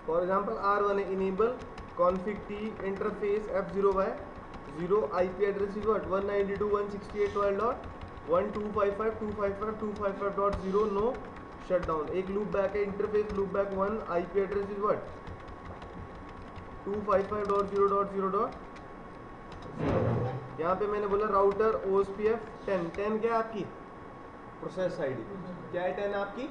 For example R1 है enable config t interface F0y0 IP address is what 192.168.1255.255.255.0 no shutdown. एक loop back है interface loop back 1 IP address is what 255.0.0.0। यहाँ पे मैंने बोला router OSPF 10 क्या है आपकी प्रोसेस आईडी, क्या है 10 आपकी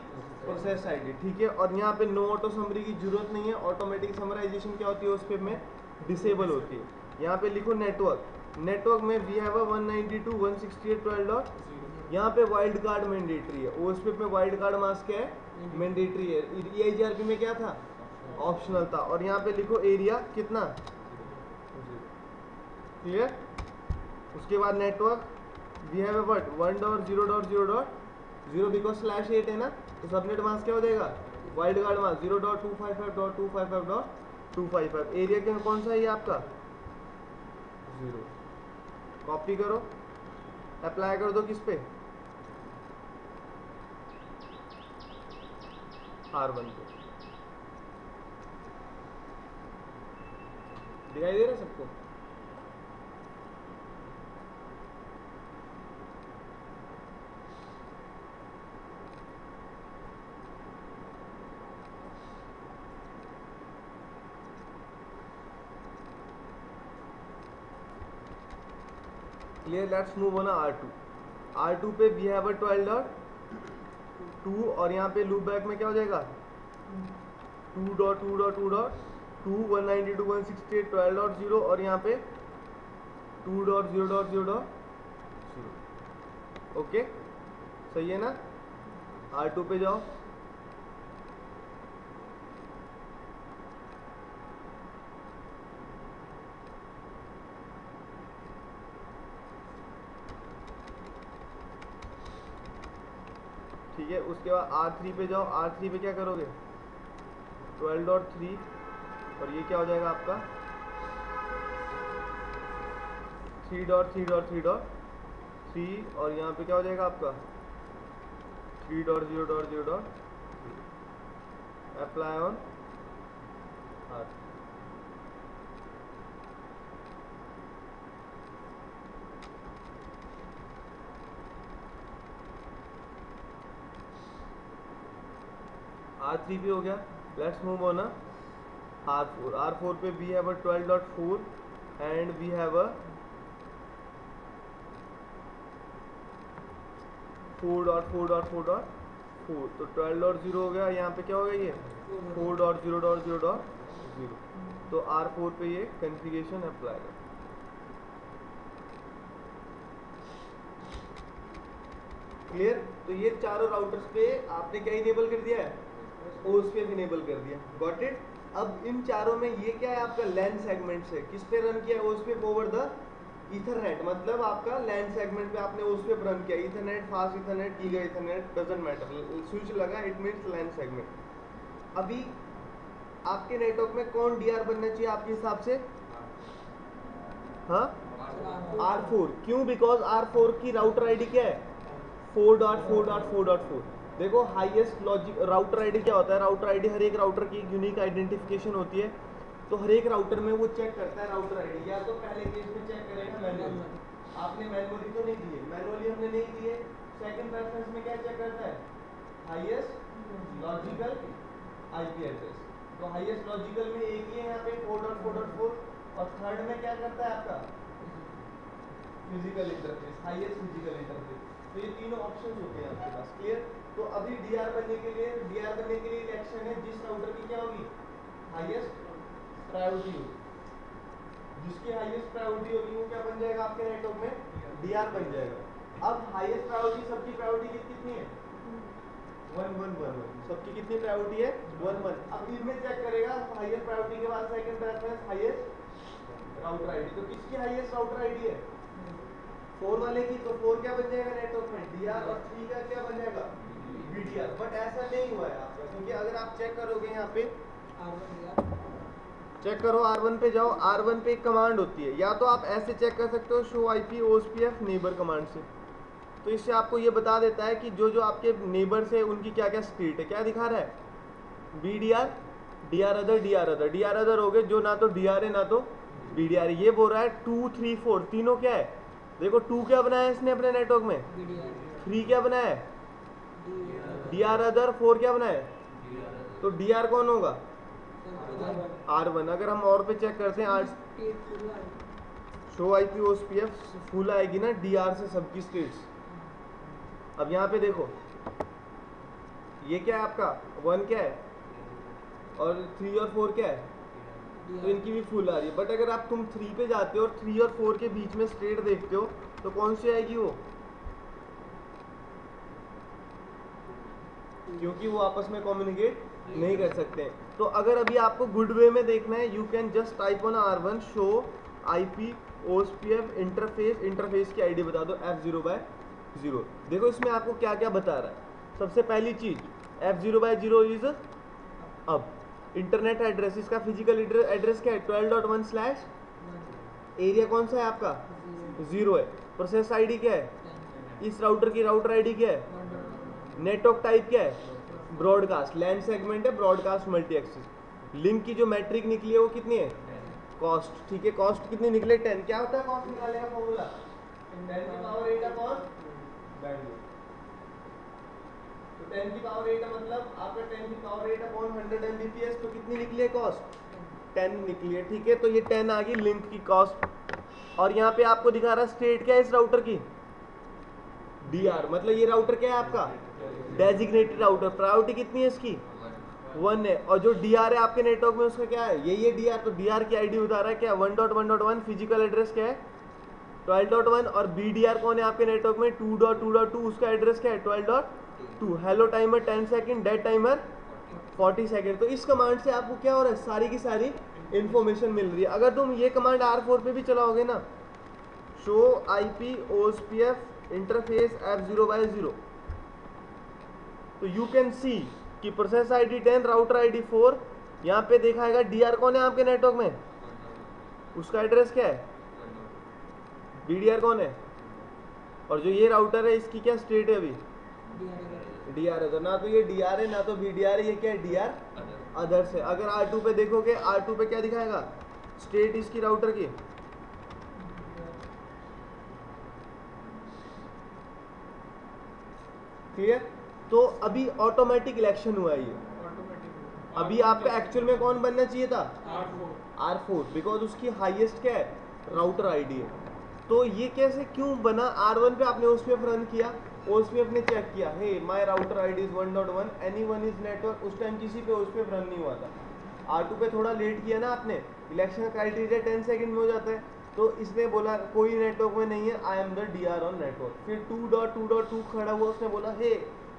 प्रोसेस आईडी, ठीक है। और यहाँ पे नो ऑटो समरी की जरूरत नहीं है, ऑटोमेटिक समराइजेशन क्या होती है OSPF में डिसेबल होती है। यहाँ पे लिखो नेटवर्क में वी हैव 192.168.12. यहाँ पे वाइल्ड कार्ड मैंडेटरी है, OSPF में वाइल्ड कार्ड मास्क क्या है मैंडेटरी है, EIGRP में क्या था ऑप्शनल था। और यहाँ पे लिखो एरिया कितना क्लियर। उसके बाद network we have what 1.0.0.0 because /8 है ना, तो सबनेट मास्क क्या हो जाएगा वाइल्ड कार्ड मास्क 0.255.255.255। एरिया के कौन सा है ये आपका 0। कॉपी करो अप्लाई कर दो किस पे R1 पे। दिखाई दे रहा है सबको? Clear. Let's move on R2 पे वी हैव 12.2 और यहाँ पे लूप बैक में क्या हो जाएगा 2.2.2.2 192.168.12.0 और यहाँ पे 2.0.0.0। ओके सही है ना। R2 पे जाओ, ठीक है। उसके बाद R3 पे जाओ, R3 पे क्या करोगे 12.3 और ये क्या हो जाएगा आपका 3.3.3.3 और यहाँ पे क्या हो जाएगा आपका 3.0.0. Apply on R3। R3 पे हो गया। लेट्स मूव ऑन R4 पे we have 12.4 and we have 4.4.4.4 तो 12.0 हो गया। यहाँ पे क्या हो गया ये 4.0.0.0 तो R4 पे ये कॉन्फ़िगरेशन अप्लाई है। क्लियर। तो ये चारों राउटर्स पे आपने क्या इनेबल कर दिया है OSPF इनेबल कर दिया, गॉट इट। अब इन चारों में ये क्या है आपका लैन सेगमेंट से किस पे रन किया OSPF ओवर द ईथरनेट, मतलब आपका लैन सेगमेंट पे आपने OSPF रन किया, Ethernet fast Ethernet giga Ethernet doesn't matter, switch लगा इट मींस लैन सेगमेंट। अभी आपके नेटवर्क में कौन DR बनना चाहिए आपके हिसाब से, हाँ R4। क्यों, बिकॉज R4 की राउटर आईडी क्या है 4.4.4.4। देखो हाईएस्ट लॉजिक राउटर आईडी क्या होता है, राउटर आईडी हर एक राउटर की यूनिक आइडेंटिफिकेशन होती है, तो हर एक राउटर में वो चेक करता है राउटर आईडी, या तो पहले केस में चेक करेगा मैनुअली, आपने मैनुअली तो नहीं दिए, मैनुअली हमने नहीं दिए। सेकंड प्रेफरेंस में क्या चेक करता है हाईएस्ट लॉजिकल IP एड्रेस, तो हाईएस्ट लॉजिकल में एक ही है यहाँ पे 4.4.4 और थर्ड में क्या करता है आपका physical interface, highest physical interface. तो ये तीनों ऑप्शंस होते हैं आपके पास, क्लियर। तो अभी DR बनने के लिए इलेक्शन है जिस राउटर की क्या होगी हाईएस्ट प्रायोरिटी होगी, जिसकी हाईएस्ट प्रायोरिटी होगी वो क्या बन जाएगा आपके नेटवर्क में DR बन जाएगा। अब हाईएस्ट प्रायोरिटी सबकी प्रायोरिटी कितनी है 1-1-1-1, सबकी कितनी प्रायोरिटी है 1-1। अब इसमें चेक करेगा हाईएस्ट प्रायोरिटी के बाद second preference highest router ID, तो किसकी हाईएस्ट राउटर आईडी है 4 वाले की, तो 4 क्या बन जाएगा नेटवर्क में DR और 3 का क्या बन जाएगा VDR। बट ऐसा नहीं हुआ है आपका, क्योंकि अगर आप चेक करोगे यहाँ पे चेक करो R1 पे जाओ, R1 पे एक कमांड होती है, या तो आप ऐसे चेक कर सकते हो show IP OSPF neighbour command से, तो इससे आपको ये बता देता है कि जो जो आपके नेबर्स है उनकी क्या क्या स्टेट है, क्या दिखा रहा है VDR डी आर अदर हो गए जो ना तो डी आर है ना तो बी डी आर। ये बोल रहा है 2 3 4 तीनों क्या है, देखो 2 क्या बनाया है इसने अपने नेटवर्क में, 3 क्या बनाया है डी आर अदर, 4 क्या बनाया है, तो डी आर कौन होगा R1। अगर हम और पे चेक करते हैं show I P O P F full आएगी ना डी आर से सबकी स्टेट्स। अब यहाँ पे देखो ये क्या है आपका 1 क्या है और 3 और 4 क्या है, तो इनकी भी फुल आ रही है। बट अगर आप तुम 3 पे जाते हो और 3 और 4 के बीच में स्टेट देखते हो तो कौन सी आएगी वो, क्योंकि वो आपस में कम्युनिकेट नहीं कर सकते हैं। तो अगर अभी आपको गुड वे में देखना है you can just type on R1 show IP OSPF interface, interface की आईडी बता दो F0/0। देखो इसमें आपको क्या क्या बता रहा है। सबसे पहली चीज F0/0 इज अब इंटरनेट एड्रेस, इसका फिजिकल एड्रेस क्या है 12.1/, एरिया कौन सा है आपका 0 है, प्रोसेस आईडी क्या है, इस राउटर की राउटर आईडी क्या है, नेटवर्क टाइप क्या है ब्रॉडकास्ट, लैंड सेगमेंट है ब्रॉडकास्ट मल्टी एक्सेस। लिंक की जो मैट्रिक निकली है वो कितनी है कॉस्ट, ठीक है कॉस्ट कितनी निकले 10। क्या होता है कॉस्ट निकालने का फॉर्मूला 10 की पावर 8 अपॉन बैंडविड्थ। तो 10 की पावर 8 मतलब आपका 10 की पावर 8 अपॉन 100 Mbps, तो कितनी निकली है कॉस्ट 10 निकली है, ठीक है। तो ये 10 आ गई लिंक की कॉस्ट। और यहाँ पे आपको दिखा रहा है स्टेट क्या है इस राउटर की DR, मतलब ये राउटर क्या है आपका डेजिग्नेटेड राउटर, प्रायोरिटी कितनी है इसकी 1 है। और जो DR है आपके नेटवर्क में उसका क्या है यही है DR, तो DR की आईडी बता रहा है क्या 1.1.1, फिजिकल एड्रेस क्या है 12.1 और BDR कौन है आपके नेटवर्क में 2.2.2, उसका एड्रेस क्या है 12.2। Hello timer 10 second, dead timer 40 second. तो इस कमांड से आपको क्या हो रहा है सारी की सारी इंफॉर्मेशन मिल रही है। अगर तुम ये कमांड R4 पे भी चलाओगे ना show IP OSPF interface F0/0, तो यू कैन सी कि प्रोसेस आईडी 10 राउटर आईडी 4, यहाँ पे दिखाएगा DR कौन है आपके नेटवर्क में, उसका एड्रेस क्या है BDR कौन है, और जो ये राउटर है इसकी क्या स्टेट है अभी DR अदर। ना तो ये DR है ना तो BDR है, ये क्या है DR अदर से। अगर R2 पे देखोगे R2 पे क्या दिखाएगा स्टेट इसकी राउटर की, क्लियर। तो अभी ऑटोमेटिक इलेक्शन हुआ है ये, अभी आपका एक्चुअल में कौन बनना चाहिए था R4 बिकॉज उसकी हाईएस्ट क्या है राउटर आईडी है। तो ये कैसे क्यों बना, R1 पे आपने OSPF रन किया, OSPF ने चेक किया hey my router ID is 1.1 anyone is network, उस टाइम किसी पे OSPF रन नहीं हुआ था। R2 पे थोड़ा लेट किया ना आपने, इलेक्शन क्राइटेरिया 10 सेकंड में हो जाता है, तो इसने बोला कोई नेटवर्क में नहीं है I am the DR on network. फिर 2.2.2 खड़ा हुआ, उसने बोला hey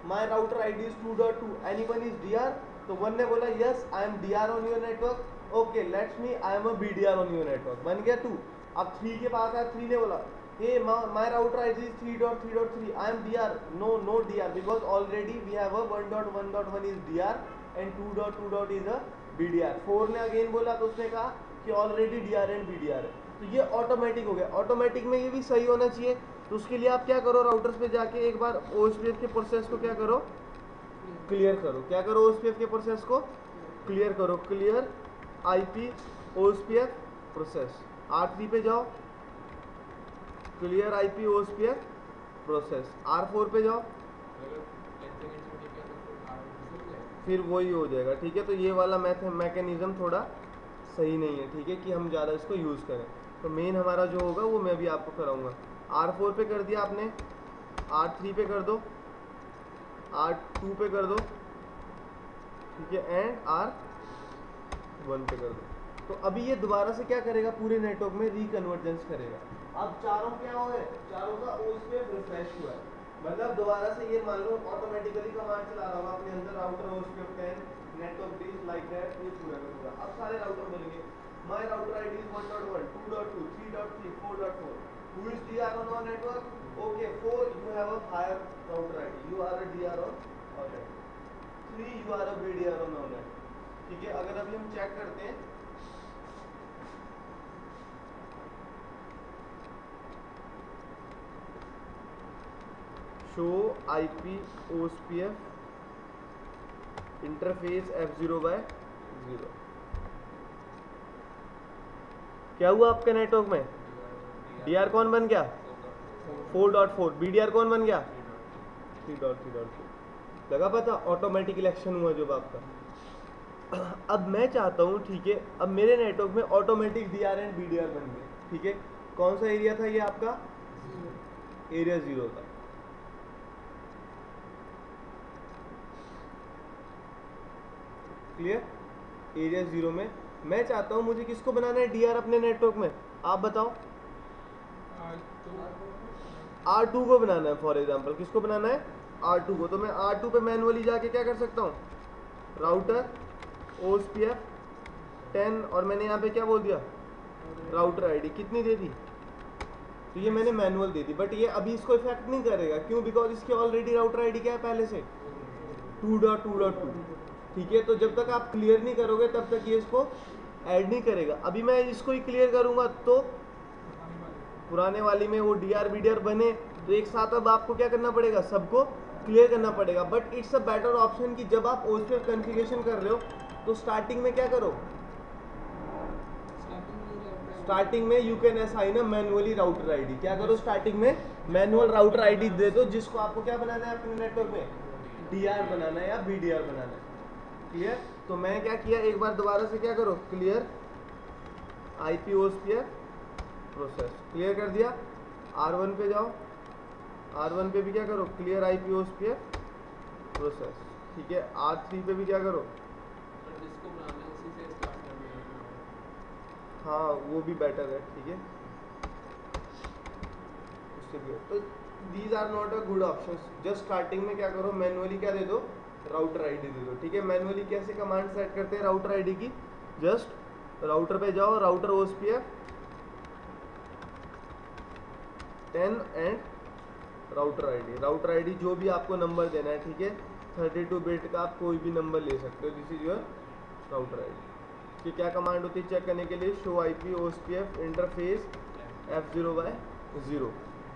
my router ID is 2.2 anyone is DR, तो 1 ने बोला yes I am DR on your network, okay let's me I am a BDR on your network, बन गया 2। अब 3 के पास आया, 3 ने बोला hey my router ID is 3.3.3 I am DR, no DR because already we have a 1.1.1 is DR and 2.2. Is a BDR। 4 ने again बोला तो उसने कहा कि ऑलरेडी DR एंड BDR है, तो ये ऑटोमेटिक हो गया। ऑटोमेटिक में ये भी सही होना चाहिए, तो उसके लिए आप क्या करो राउटर्स पे जाके एक बार OSPF के प्रोसेस को क्या करो क्लियर करो, क्या करो OSPF के प्रोसेस को क्लियर करो, clear IP OSPF process. R3 पे जाओ clear IP OSPF process, R4 पे जाओ फिर वही हो जाएगा, ठीक है। तो ये वाला मैकेनिज्म थोड़ा सही नहीं है, ठीक है कि हम ज़्यादा इसको यूज़ करें। तो मेन हमारा जो होगा वो मैं भी आपको कराऊंगा। R4 पे कर दिया आपने, R3 पे कर दो, R2 पे कर दो, ठीक है, एंड R1 पे कर दो। तो अभी ये दोबारा से क्या करेगा पूरे नेटवर्क में रिकन्वर्जेंस करेगा। अब चारों क्या हो गए, चारों का OSPF रिफ्रेश हुआ है, मतलब दोबारा से ये मान लो ऑटोमेटिकली कमांड चला रहा होगा अपने अंदर router OSPF 10 network these like that, ये पूरा का पूरा। अब सारे राउटर बोलेंगे my router ID is 1.1 2.2 3.3 4.4 who is DR on our network, okay 4 you have a higher router ID, you are a DR on our network, 3 you are a BDR on our network, ठीक है। अगर अभी हम check करते हैं show IP OSPF interface F0/0, 0। क्या हुआ आपके नेटवर्क में? डीआर कौन बन गया? 4.4। बीडीआर कौन बन गया? 3.3.2। लगा पता? ऑटोमेटिक इलेक्शन हुआ जब आपका। अब मैं चाहता हूँ, ठीक है, अब मेरे नेटवर्क में ऑटोमेटिक डीआर एंड बीडीआर बन गए, ठीक है। कौन सा एरिया था ये आपका? एरिया 0 था। क्लियर? एरिया 0 में मैं चाहता हूँ, मुझे किसको बनाना है डीआर अपने नेटवर्क में? आप बताओ। R2 को बनाना है। फॉर एग्जांपल किसको बनाना है? R2 को। तो मैं R2 पे मैनुअली जाके क्या कर सकता हूँ? राउटर OSPF 10 और मैंने यहाँ पे क्या बोल दिया? राउटर आईडी कितनी दे दी? तो ये मैंने मैनुअल दे दी, बट ये अभी इसको इफेक्ट नहीं करेगा। क्यों? बिकॉज इसकी ऑलरेडी राउटर आईडी क्या है पहले से? 2.2.2। ठीक है, तो जब तक आप क्लियर नहीं करोगे तब तक ये इसको ऐड नहीं करेगा। अभी मैं इसको ही क्लियर करूंगा तो पुराने वाली में वो डीआर बीडीआर बने, तो एक साथ अब आपको क्या करना पड़ेगा? सबको क्लियर करना पड़ेगा। But it's a better option कि जब आप OSPF कॉन्फ़िगरेशन कर रहे हो तो स्टार्टिंग में क्या करो? स्टार्टिंग में you can assign a manually router ID. क्या करो? स्टार्टिंग में मैनुअल राउटर आईडी दे दो, जिसको आपको क्या बनाना है अपने नेटवर्क में? डीआर बनाना है या बीडीआर बनाना है। क्लियर? तो मैं क्या किया, एक बार दोबारा से क्या करो? Clear IP OSPF process. Clear कर दिया। R1 पे जाओ, R1 पे भी क्या करो? Clear IP OSPF process. ठीक है, R3 पे भी क्या करो? हाँ, वो भी बेटर है। ठीक है, उससे भी। तो these are not a good options. Just starting में क्या करो? मैनुअली क्या दे दो? राउटर आईडी दे दो। ठीक है, मैनुअली कैसे कमांड सेट करते हैं राउटर आईडी की? जस्ट राउटर पे जाओ, router OSPF 10 and router ID. Router ID जो भी आपको नंबर देना है, ठीक है, 32 बिट का आप कोई भी नंबर ले सकते हो। This is your router ID. कि क्या कमांड होती है चेक करने के लिए? Show IP OSPF interface F0/0।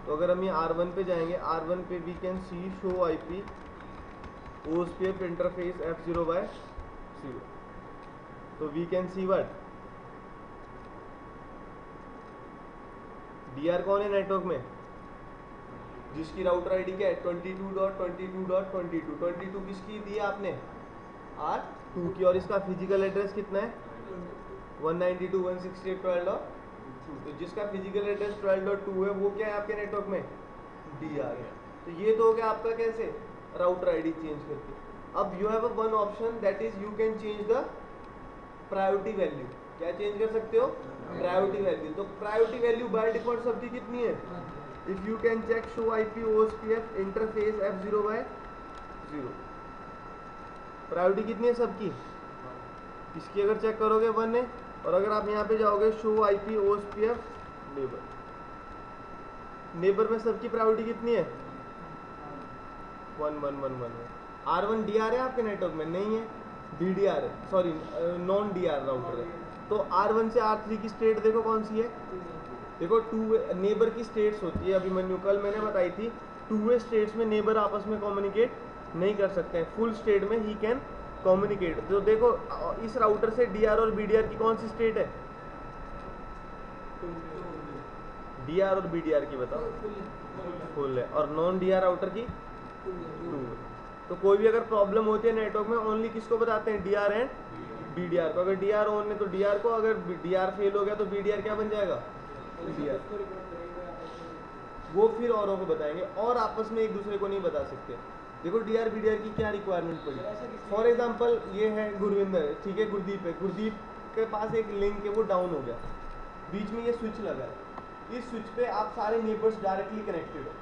तो अगर हम ये R1 पे जाएंगे, R1 पे we can see show IP OSPF interface F0/0। तो we can see what? DR कौन है नेटवर्क में? जिसकी राउटर आईडी क्या है? 22.22.22। 22 किसकी दी है आपने? R2 की। और इसका फिजिकल एड्रेस कितना है? 192.168.12.2। तो जिसका फिजिकल एड्रेस 12.2 है वो क्या है आपके नेटवर्क में? डीआर है। तो ये तो हो गया आपका कैसे? राउटर आईडी चेंज करके। अब you have one option that is you can change the priority value. क्या चेंज कर सकते हो? Priority value. तो प्रायोरिटी वैल्यू बाय डिफॉल्ट सबकी कितनी है? If you can check show IP OSPF interface F0/0। Priority कितनी है सबकी? इसकी अगर चेक करोगे 1 है। और अगर आप यहाँ पे जाओगे show IP OSPF neighbour, neighbour में सबकी प्रायोरिटी कितनी है? 1 1 1 1 है। R1 डीआर है आपके नेटवर्क में? नहीं है, BDR है, सॉरी नॉन डीआर राउटर है। तो R1 से R3 की स्टेट देखो कौन सी है? देखो 2 नेबर की स्टेट्स होती है। अभिमन्यु कल मैंने बताई थी, 2 स्टेट्स में नेबर आपस में कम्युनिकेट नहीं कर सकते हैं। फुल स्टेट में ही कैन कम्युनिकेट। तो देखो इस राउटर से डीआर और बीडीआर की कौन सी स्टेट है? डीआर और बीडीआर की बताओ। फुल है। और नॉन डीआर राउटर की 2। तो कोई भी अगर प्रॉब्लम होती है नेटवर्क में, ओनली किसको बताते हैं? डीआर एंड बीडीआर को। अगर डीआर ऑन है तो डीआर को, अगर डीआर फेल हो गया तो बीडीआर क्या बन जाएगा? बीडीआर। वो फिर औरों को बताएंगे और आपस में एक दूसरे को नहीं बता सकते। देखो डीआर बीडीआर की क्या रिक्वायरमेंट पड़ी। फॉर एग्जांपल ये है गुरविंदर, ठीक है, गुरदीप है। गुरदीप के पास एक लिंक है, वो डाउन हो गया, बीच में ये स्विच लगा है। इस स्विच पे आप सारे नेबर्स डायरेक्टली कनेक्टेड हो।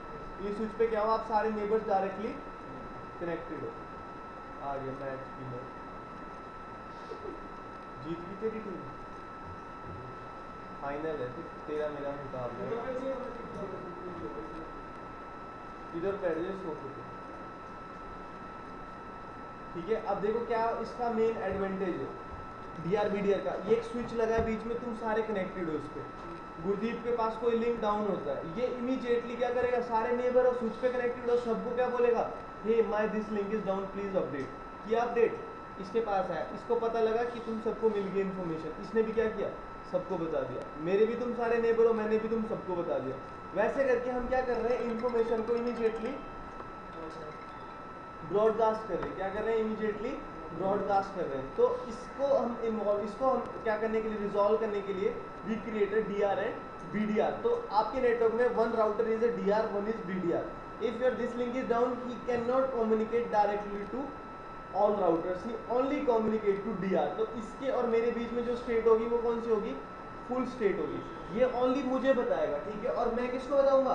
इस स्विच पे क्या हो? आप सारे नेबर्स डायरेक्टली कनेक्टेड हो। आ गया मैच की में जीत गई तेरी टीम। फाइनल है फिर तेरा मेरा मुकाबला। इधर बैठ जाए सोफे पे। ठीक है, अब देखो क्या इसका मेन एडवांटेज है डीआर बीडीआर का। ये एक स्विच लगा है बीच में, तुम सारे कनेक्टेड हो इस पे। गुरदीप के पास कोई लिंक डाउन होता है, ये इमीडिएटली क्या करेगा? सारे नेबर और स्विच पे कनेक्टेड हो सबको क्या बोलेगा? Hey my this link is down, please update. किया अपडेट? इसके पास आया, इसको पता लगा कि तुम सबको मिल गई इन्फॉर्मेशन, इसने भी क्या किया, सबको बता दिया, मेरे भी तुम सारे नेबर हो, मैंने भी तुम सबको बता दिया। वैसे करके हम क्या कर रहे हैं, इन्फॉर्मेशन को इमीडिएटली ब्रॉडकास्ट कर रहे हैं। क्या कर रहे हैं, इमीडिएटली ब्रॉडकास्ट कर रहे हैं। तो इसको हम क्या करने के लिए, रिजॉल्व करने के लिए we created DR and BDR. तो आपके नेटवर्क में one router is a DR, one is BDR. If your this link is down, he can not communicate directly to all routers, he only communicate to DR. तो इसके और मेरे बीच में जो state होगी वो कौन सी होगी, फुल स्टेट होगी। ये ओनली मुझे बताएगा, ठीक है। और मैं किसको बताऊंगा,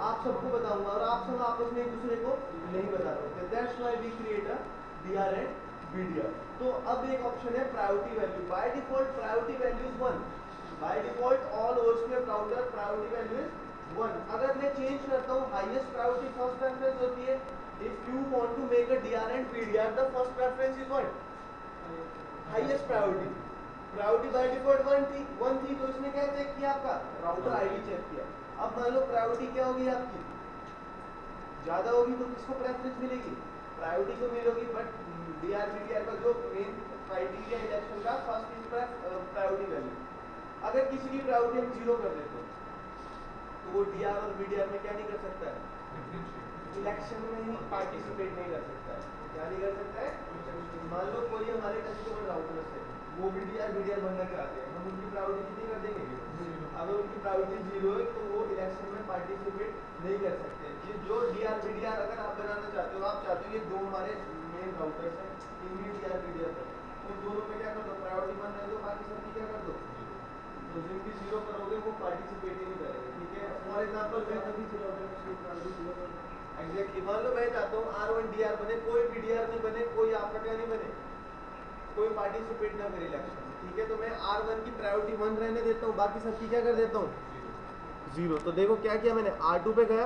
आप सबको बताऊंगा, और आप सब आपस में एक दूसरे को नहीं बता सकते। That's why we create a DR and BDR. तो अब एक ऑप्शन है priority value. By default priority value is 1। By default all OSPF router priority value is 1। अगर मैं चेंज करता हूं, हाईएस्ट प्रायोरिटी फर्स्ट प्रेफरेंस होती है। If you want to make a DR and BDR, the first preference is what, highest priority. Priority by default 1 थी, तो इसने क्या चेक किया, आपका राउटर आईडी चेक किया। अब मान लो प्रायोरिटी क्या होगी आपकी, ज्यादा होगी तो किसको प्रेफरेंस मिलेगी, प्रायोरिटी को मिलेगी। बट डीआर बीडीआर का जो मेन क्राइटेरिया इलेक्शन का, फर्स्ट इज प्रायोरिटी वैल्यू। अगर किसी की प्रायोरिटी हम 0 कर देते हैं तो वो डीआर और बीडीआर में क्या नहीं कर सकता है, इलेक्शन में ही पार्टिसिपेट नहीं कर सकता है। क्या नहीं कर सकता है, मान लो कोई हमारे कस्टमर राउटर है, वो भी डीआर बीडीआर बनना चाहते हैं, हम उनकी प्रायोरिटी कितनी कर देंगे, अगर उनकी प्रायोरिटी 0 है तो वो इलेक्शन में पार्टिसिपेट नहीं कर सकते। ये जो डीआर बीडीआर अगर आप बनाना चाहते हो, आप चाहते हो ये दो हमारे मेन राउटर्स हैं, इनमें डीआर बीडीआर है, तो दोनों में क्या कर दो, प्रायोरिटी 1 रह दो, बाकी सबकी क्या कर दो, तो जिनकी 0 करोगे वो पार्टिसिपेट ही नहीं करेंगे, ठीक है। फॉर एग्जांपल मैं कभी 0 एग्जैक्टली, मान लो मैं चाहता हूँ R1 डीआर बने, कोई भी डीआर नहीं बने, कोई आपका क्या नहीं बने, कोई पार्टिसिपेट ना करे इलेक्शन, ठीक है। तो मैं R1 की प्रायोरिटी 1 रहने देता हूँ, बाकी सबकी क्या कर देता हूँ 0। तो देखो क्या किया मैंने, R2 पे गया,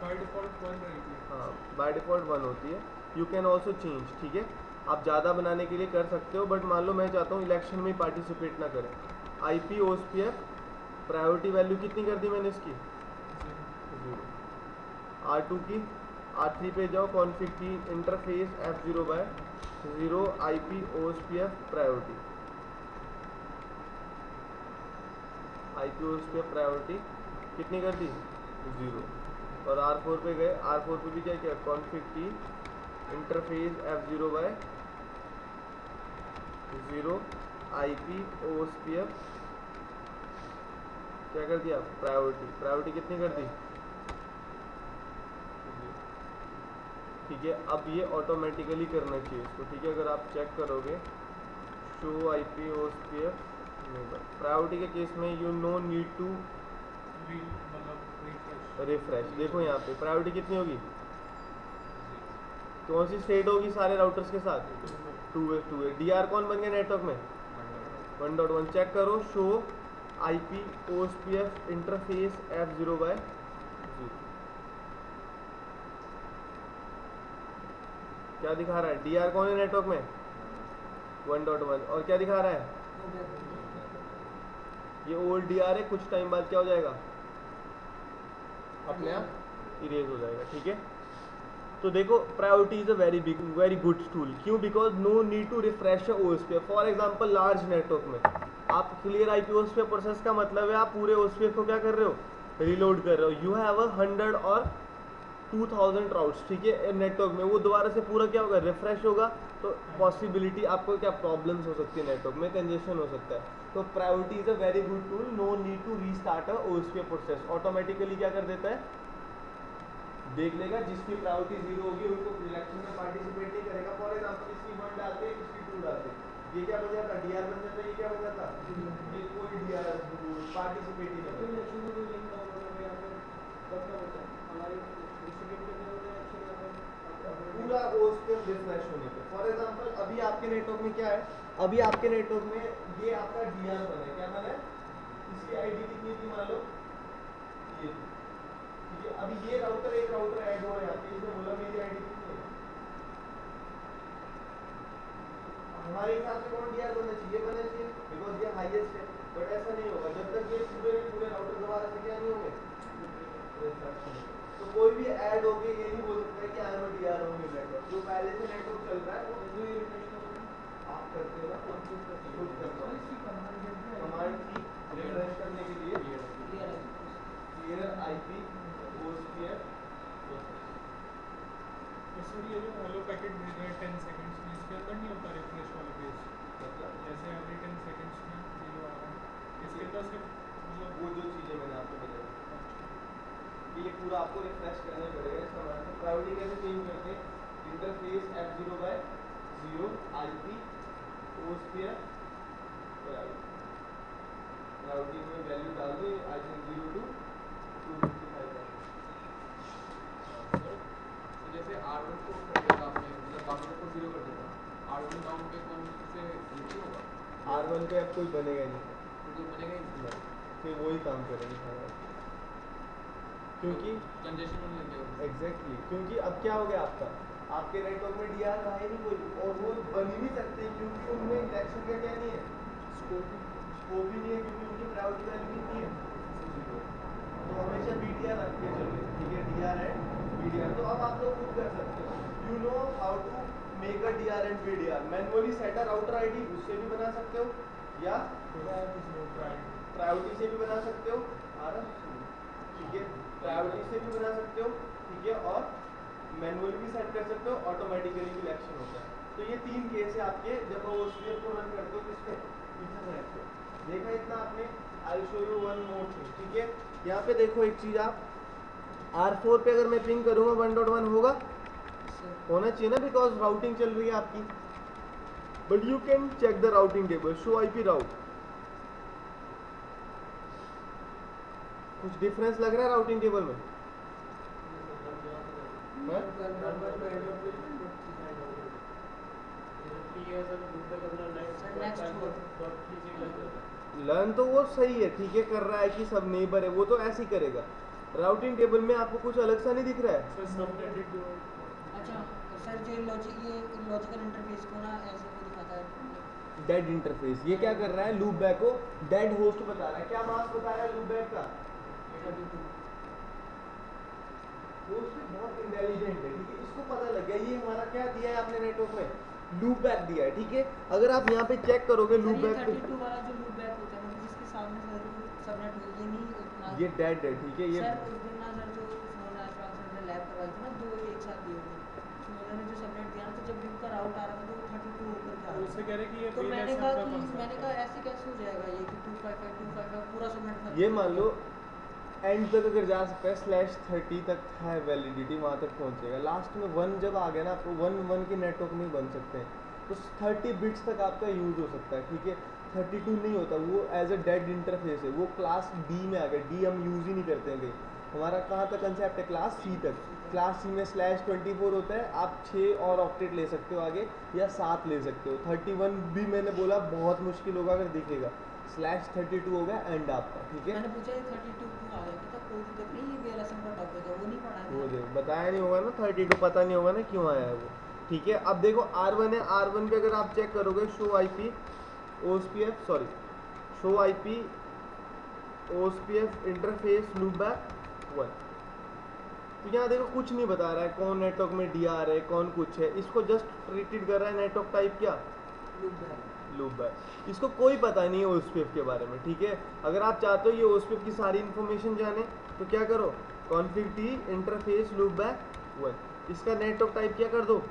बाय डिफॉल्ट 1 रहेगी। हाँ बाय डिफॉल्ट 1 होती है। यू कैन ऑल्सो चेंज, ठीक है, आप ज़्यादा बनाने के लिए कर सकते हो, बट मान लो मैं चाहता हूँ इलेक्शन में पार्टिसिपेट ना करें। IP OSPF प्रायोरिटी वैल्यू कितनी कर दी मैंने इसकी, 0। R2 की, R3 पे जाओ, कॉन्फ़िग की, interface F0/0 IP OSPF priority, IP OSPF priority कितनी कर दी, 0। और R4 पे गए, R4 पे भी क्या किया, कॉन्फ़िग की, इंटरफेस F0/0 IP OSPF क्या कर दिया, प्रायोरिटी कितनी कर दी, ठीक है। अब ये ऑटोमेटिकली करना चाहिए इसको, ठीक है। अगर आप चेक करोगे शो IP OSPF प्रायोरिटी के केस में you no need to refresh, देखो यहाँ पे प्रायोरिटी कितनी होगी, कौन सी स्टेट होगी सारे राउटर्स के साथ, 2 है। डीआर कौन बन गया नेटवर्क में, 1.1। चेक करो, show IP OSPF interface F0/0, क्या दिखा रहा है, डीआर कौन है नेटवर्क में, 1.1। और क्या दिखा रहा है, ये ओल्ड डीआर है, कुछ टाइम बाद क्या हो जाएगा, अपने आप इरेज हो जाएगा, ठीक है। तो देखो priority is a very good tool, क्यों, because no need to refresh OSPF। For example large network में आप क्लियर IP OSPF प्रोसेस का मतलब है आप पूरे OSPF को क्या कर रहे हो, रिलोड कर रहे हो। यू हैव 100 और 2000 राउट्स, ठीक है, नेटवर्क में, वो दोबारा से पूरा क्या होगा, रिफ्रेश होगा, तो पॉसिबिलिटी आपको क्या प्रॉब्लम्स हो सकती है, नेटवर्क में कंजेशन हो सकता है। तो priority is a very good tool, no need to restart a OSPF process, automatically क्या कर देता है, देख लेगा जिसकी प्रायोरिटी 0 होगी उनको इलेक्शन में पार्टिसिपेट नहीं करेगा। फॉर एग्जांपल इसकी 1 डालते हैं, इसकी 2 डालते हैं, ये क्या बन जाता, डीआर बन जाता, ये क्या बन जाता, ये कोई डीआर पार्टिसिपेट ही नहीं पूरा OSPF रिफ्रेश होने पे। फॉर एग्जांपल अभी आपके नेटवर्क में क्या है, अभी आपके नेटवर्क में ये आपका डीआर बना है, क्या बना है, इसकी आईडी कितनी थी, मान लो ये थी, ठीक है। अभी ये राउटर एक राउटर ऐड हुआ यहाँ पे, इसने बोला मेरी आईडी कितनी है, हमारे हिसाब से कौन डीआर बनना चाहिए, बनना चाहिए, बिकॉज ये हाईएस्ट है। बट ऐसा नहीं होगा जब तक ये पूरे राउटर दोबारा से क्या नहीं होंगे। तो कोई भी ऐड होगी ये नहीं बोल सकता है कि I am DR only network, जो पहले से नेटवर्क चल रहा है वो करते हो ना खुद करना कमांड की रिफ्रेश करने के लिए क्लियर आईपी ओएसपीएफ सर ये जो हेलो पैकेट भेज रहे हैं 10 सेकंड्स में, इसके अंदर नहीं होता रिफ्रेश वाला पेज? मतलब जैसे एवरी 10 सेकंड्स में ये जो आ रहा है, इसके अंदर सिर्फ मतलब वो जो चीज़ें मैंने आपको बताई ये पूरा आपको रिफ्रेश करना पड़ेगा। इसका मतलब प्रायोरिटी कैसे चेंज करते हैं, interface F0/0 IP OSPF priority में वैल्यू डाल दो आई थिंक 0 to 255 सर जैसे R1 को कर देता आपने, मतलब बाकी सबको 0 कर देता, R1 डाउन पे कौन से लिखी होगा? R1 पे अब कोई बनेगा ही नहीं, तो कोई बनेगा ही नहीं, फिर वही काम करेंगे सारा, क्योंकि कंजेशन होने लग गया। एग्जैक्टली क्योंकि अब क्या हो गया आपके नेटवर्क में डीआर रहा ही नहीं कोई, और वो बन ही नहीं सकते क्योंकि उनमें इंटरेक्शन का क्या नहीं है, स्कोप ही नहीं है, क्योंकि उनकी प्रायोरिटी वैल्यू कितनी है, तो हमेशा बीडीआर रख के चलिए, ठीक है, डीआर एंड बीडीआर। तो अब आप लोग खुद कर सकते हो, you know how to make a DR and BDR, manually set a router ID उससे भी बना सकते हो या प्रायोरिटी से भी बना सकते हो, ठीक है, प्रायोरिटी से भी बना सकते हो, ठीक है, और मैनुअली भी सेट कर सकते हो, ऑटोमेटिकली भी एक्शन होता है। तो ये 3 केस है आपके जब ओएसपीएफ को रन करते हो किसपे, इंटरनेट पे। देखा इतना आपने, I show you one more thing, ठीक है, यहाँ पे देखो एक चीज, आप R4 पे अगर मैं पिंग करूंगा 1.1 होगा, होना चाहिए ना, बिकॉज राउटिंग चल रही है आपकी, but you can check the routing table, show IP route, कुछ डिफरेंस लग रहा है राउटिंग टेबल में? लर्न तो वो सही है, ठीक है, कर रहा है कि सब नेबर है, वो तो ऐसे ही करेगा। राउटिंग टेबल में आपको कुछ अलग सा नहीं दिख रहा है? अच्छा सर, जो लॉजिकल इंटरफेस को ना ऐसे वो दिखाता है डेड इंटरफेस, ये क्या कर रहा है, लूप बैक को डेड होस्ट बता रहा है, क्या मास्क बता रहा है लूप बैक का, वो उसमें बहुत इंटेलिजेंट है, ठीक है, इसको पता लग गया ये हमारा क्या दिया है आपने नेटवर्क में, लूप बैक दिया है, ठीक है। अगर आप यहाँ पे चेक करोगे लूप बैक पे, 32 वाला जो लूप बैक होता है मतलब जिसके सामने सबनेट हो, ये नहीं इतना ये डेड है, ठीक है, ये सर उस दिन ना सर जो फोन ट्रांसफर ने लैब करवाई थी ना, 2 एक साथ दिए थे, तो उन्होंने जो सबनेट दिया ना, तो जब भी उनका राउट आ रहा था तो वो 32 होकर के आ रहा उससे कह रहे कि ये था। तो मैंने कहा ऐसे कैसे हो जाएगा ये कि 255 पूरा सबनेट था, ये मान लो एंड तक अगर जा सकता है /30 तक है वैलिडिटी, वहाँ तक पहुँचेगा, लास्ट में 1 जब आ गया ना, आपको 1 के नेटवर्क में बन सकते हैं, तो 30 बिट्स तक आपका यूज़ हो सकता है, ठीक है, 32 नहीं होता, वो एज अ डेड इंटरफेस है, वो क्लास डी में आ गया, डी हम यूज़ ही नहीं करते हैं कहीं, हमारा कहाँ तक कंसेप्ट है, क्लास सी तक, क्लास सी में /24 होता है, आप 6 और ऑक्टेट ले सकते हो आगे या 7 ले सकते हो, 31 भी मैंने बोला बहुत मुश्किल होगा अगर दिखेगा, /32 हो गया एंड आपका, ठीक है। मैंने पूछा ये 32 क्यों आ गया, कहता कोई दिक्कत नहीं, ये वीएलएसएम का टॉपिक है, वो नहीं पढ़ा है वो देखो बताया नहीं होगा ना, 32 पता नहीं होगा ना क्यों आया है वो, ठीक है। अब देखो R1 है, R1 पे अगर आप चेक करोगे show IP OSPF, sorry show IP OSPF interface loopback 1, तो यहाँ देखो कुछ नहीं बता रहा है कौन नेटवर्क में डीआर है कौन कुछ है, इसको जस्ट ट्रीटेड कर रहा है नेटवर्क टाइप क्या, लूप बैक, इसको कोई पता नहीं है ओएसपीएफ के बारे में, ठीक है। अगर आप चाहते हो ये ओएसपीएफ की सारी इन्फॉर्मेशन जाने तो क्या करो, config t interface loop back 1, इसका नेटवर्क टाइप क्या कर दो,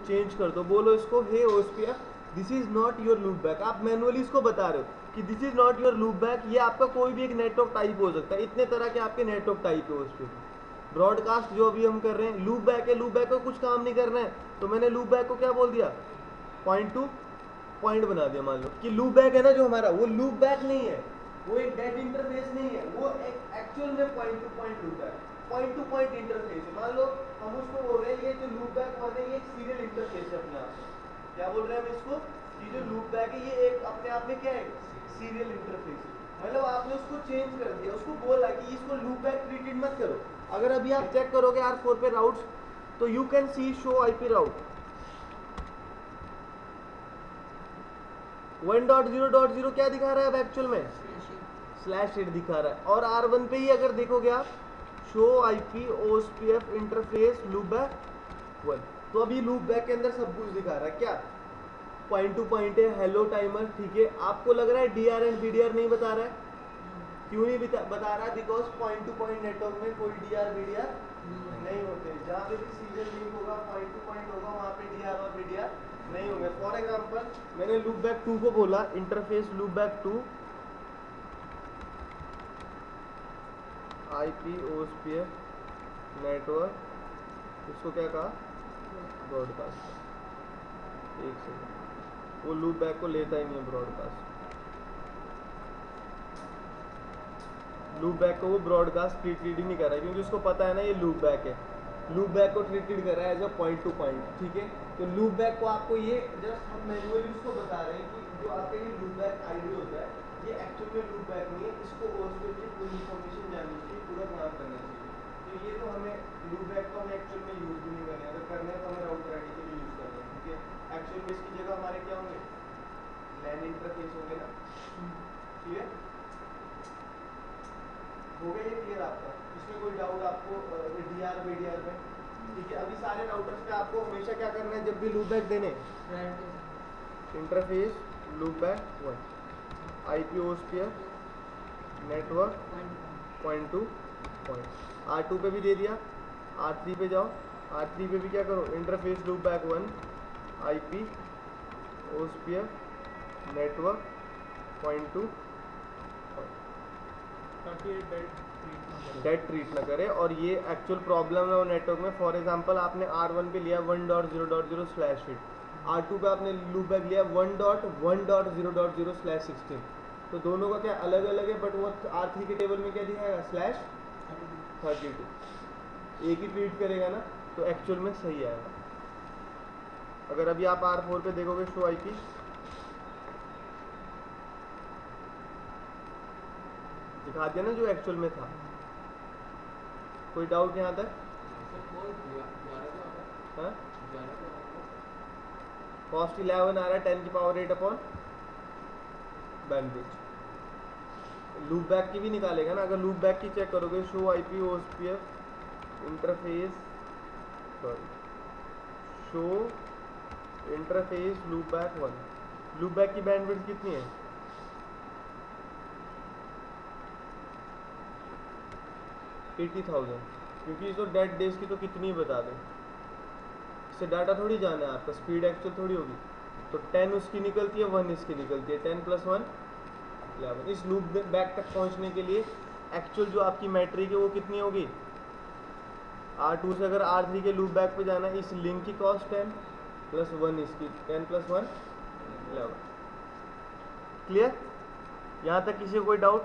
चेंज कर दो, बोलो इसको hey OSPF this is not your loop back, आप मैनुअली इसको बता रहे हो कि this is not your loop back, ये आपका कोई भी एक नेटवर्क टाइप हो सकता है, इतने तरह के आपके नेटवर्क टाइप है ओएसपीएफ। ब्रॉडकास्ट जो अभी हम कर रहे हैं लूप बैक है, लूप बैक को कुछ काम नहीं करना है, तो मैंने लूप बैक को क्या बोल दिया, पॉइंट टू पॉइंट बना दिया, मान लो कि लूप बैक है ना जो हमारा, वो लूप बैक नहीं है, वो एक डेड इंटरफेस नहीं है, वो एक एक्चुअल में पॉइंट टू पॉइंट लूप है, पॉइंट टू पॉइंट इंटरफेस है। मान लो हम उसको बोल रहे हैं ये जो लूप बैक वन है ये एक सीरियल इंटरफेस है अपने आप में, क्या बोल रहे हैं हम इसको, ये जो लूप बैक है ये एक अपने आप में क्या है, सीरियल इंटरफेस है, मतलब आपने उसको चेंज कर दिया, उसको बोला कि इसको लूप बैक ट्रीटेड मत करो। अगर अभी आप चेक करोगे R4 पे राउट्स तो you can see show IP राउट 1.0.0 क्या दिखा रहा है अब एक्चुअल में, /8 दिखा रहा है, और R1 पे ही अगर देखोगे आप show IP OSPF interface loop back 1, तो अभी लूप बैक के अंदर सब कुछ दिखा रहा है क्या, पॉइंट टू पॉइंट है, हेलो टाइमर, ठीक है। आपको लग रहा है डीआर एंड बीडीआर नहीं बता रहा है, क्यों नहीं बता रहा है? Because point to point network में कोई डीआर बीडीआर नहीं होते। जहाँ पे भी सीरियल लिंक होगा, पॉइंट टू पॉइंट होगा, वहाँ पे डीआर और बीडीआर नहीं होंगे। फॉर एग्जांपल मैंने लूप बैक 2 को बोला, interface loop back 2 IP OSPF network, इसको क्या कहा? ब्रॉडकास्ट। एक सेकंड, वो लूप बैक को लेता ही नहीं है ब्रॉडकास्ट। लूप बैक को वो ब्रॉडकास्ट ट्रीट ही नहीं कर रहा है, क्योंकि उसको पता है ना ये लूप बैक है। लूप बैक को ट्रीटेड कर रहा है as a point to point, ठीक है। तो लूप बैक को आपको ये जस्ट हम मैनुअली उसको बता रहे हैं कि जो आपका ये लूप बैक आईडी होता है, ये एक्चुअल में लूप बैक नहीं है। इसको ओस्फियर की पूरी इन्फॉर्मेशन जाननी चाहिए, पूरा काम करना चाहिए। तो ये तो हमें लूप बैक को हमें एक्चुअल में यूज भी नहीं करना है। अगर करना है तो हमें राउटर आईडी के लिए यूज करना है, ठीक है। एक्चुअल में इसकी जगह हमारे क्या होंगे? लैन इंटरफेस होंगे ना, ठीक है। हो गया ये क्लियर आपका? इसमें कोई डाउट आपको डीआर बीडीआर में? ठीक है। अभी सारे राउटर्स पे आपको हमेशा क्या करना है जब भी लूप बैक देने? Interface loop back 1 IP OSPF network point to point. R2 पे भी दे दिया, R3 पे जाओ, R3 पे भी क्या करो? Interface loop back 1 IP OSPF network point to ताकि डेड ट्रीट ना करे। और ये एक्चुअल प्रॉब्लम है वो नेटवर्क में। फॉर एग्जांपल आपने R1 पे लिया 1.0.0/8, R2 पे आपने लूप बैक लिया 1.1.0.0/16। तो दोनों का क्या अलग अलग है, बट वो R3 के टेबल में क्या दिखाएगा? /32। एक ही ट्रीट करेगा ना, तो एक्चुअल में सही आएगा। अगर अभी आप R4 पे देखोगे शो आईपी, दिखा दिया ना जो एक्चुअल में था। कोई डाउट यहाँ तक? हाँ, कॉस्ट 11 आ रहा है 10 की power 8 upon bandwidth. Loop back की भी निकालेगा ना। अगर लूप बैक की चेक करोगे, show IP OSPF interface, sorry, show interface loop back 1, loop back की बैंडविड्थ कितनी है? 80,000। क्योंकि तो डेड डेज की तो कितनी बता दें, इससे डाटा थोड़ी जाना है आपका, स्पीड एक्चुअल थोड़ी होगी। तो 10 उसकी निकलती है, 1 इसकी निकलती है, 10 + 1 11। इस लूप बैक तक पहुंचने के लिए एक्चुअल जो आपकी मैट्रिक है वो कितनी होगी? R2 से अगर R3 के लूप बैक पे जाना है, इस लिंक की कॉस्ट 10 + 1 इसकी, 10 + 1 11। क्लियर? यहाँ तक किसी को कोई डाउट?